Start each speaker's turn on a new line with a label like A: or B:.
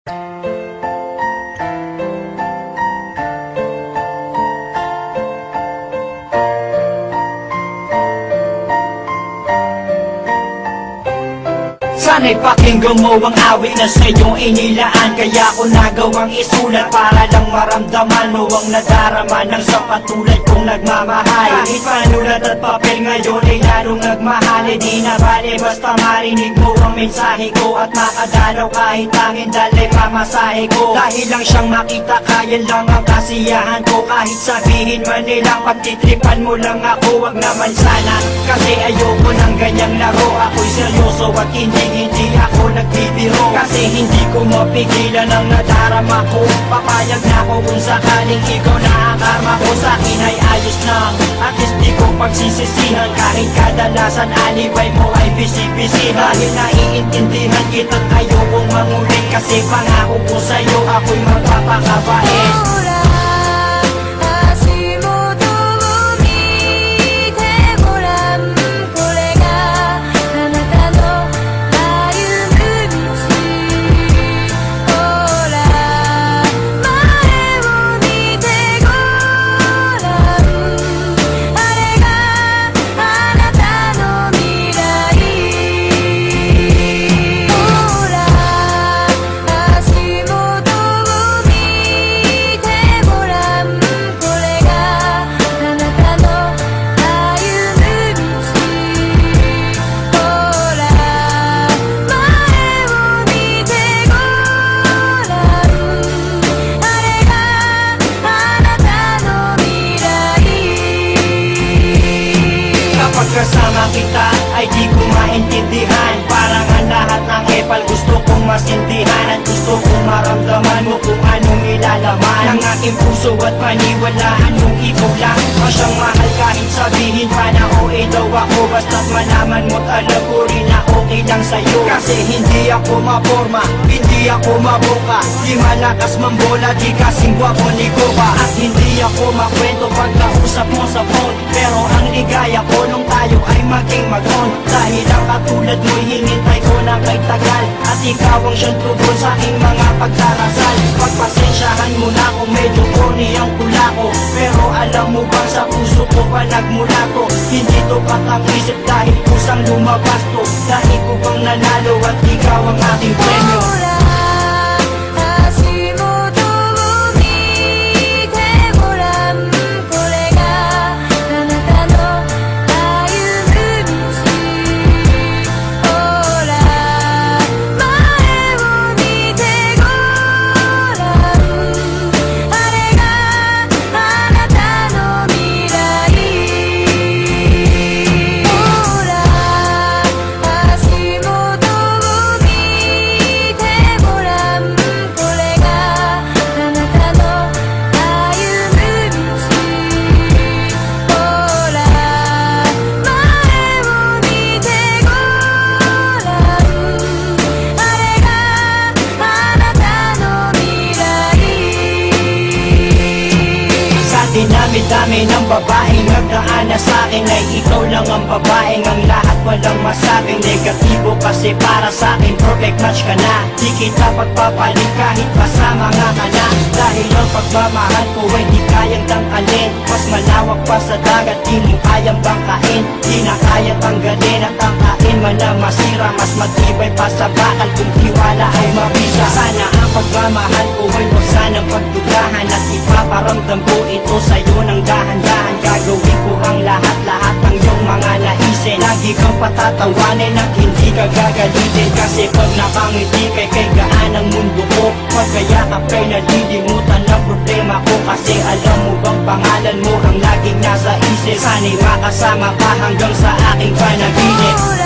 A: Sana'y pakinggan mo ang awit na sa'yong inilaan. Kaya ko nagawang isulat para lang maramdaman mo ang nadarama ng sa patulad kong nagmamahal. Kahit panulat at papel ngayon ay lalong nagmahal. Di na bale basta marinig mo ang mensahe ko at makadalaw kahit tangin dalay pamasahe ko. Dahil lang siyang makita kaya lang ang kasiyahan ko. Kahit sabihin man nilang pagtitripan mo lang ako, wag naman sana. Kasi ayoko ng ganyang laro. Ako'y seryoso at hindi ako nagbibiro. Kasi hindi ko mapigilan ang nadarama ko. Papayag na ako kung sakaling ikaw na ang karma ko. Sa'kin ay ayos lang, at least di ko pagsisisihan. Kahit kadalasan alibay mo ay bisi-bisi. Dahil naiintindihan kita't ayokong mangulit. Kasi pangako ko sa'yo ako'y magpapakabait. Pagkasama kita ay di ko maintindihan. Parang ang lahat ng epal gusto kong masindihan. At gusto kong maramdaman mo kung anong ilalaman ng aking puso at paniwalaan mong ikaw lang ang siyang mahal. Kahit sabihin pa na OA daw ako, basta't malaman mo't alam ko rin na okay lang sa'yo. Kasi hindi ako maporma, hindi ako maboka, di malakas mambola, di kasing gwapo ni Goba. At hindi ako makwento pag nausap mo sa phone. Pero ang ligaya ko nung tayo ay maging mag-on. Dahil ang katulad mo'y hinintay ko na kay tagal. At ikaw ang siyang tugon sa aking mga pagdarasal. Pagpasensyahan mo na kung medyo corny ang tula ko. Pero alam mo bang sa puso ko pa nagmula to. Hindi to katang-isip dahil kusang lumabas to. Dahil ko bang nanalo at ikaw ang aking premyo. Dinami-dami ng babaeng nagdaan na sa'kin ay ikaw lang ang babaeng ang lahat walang masabing negatibo. Kasi para sa'kin perfect match ka na. Di kita pagpapalit kahit pasama nga ka na. Dahil ang pagmamahal ko ay di kayang tangkalin. Mas malawak pa sa dagat, di mo kayang bangkain. Di na kaya tanggalin at tangkain man na masira. Mas matibay pa sa bakal kung tiwala ay mabisa. Sana ang pagmamahal ko ay huwag sanang pagdudahan. At ipaparamdam ko ito sa'yo ng dahan-dahan. Gagawin ko ang lahat-lahat ng iyong mga naisin. Lagi kang patatawanin at hindi ka gagalitin. Kasi pag nakangiti kay gaan ang mundo ko. Pagkayakap kay nalilimutan ang problema ko. Kasi alam mo bang pangalan mo ang laging nasa isip. Sana'y makasama ka hanggang sa aking panaginip.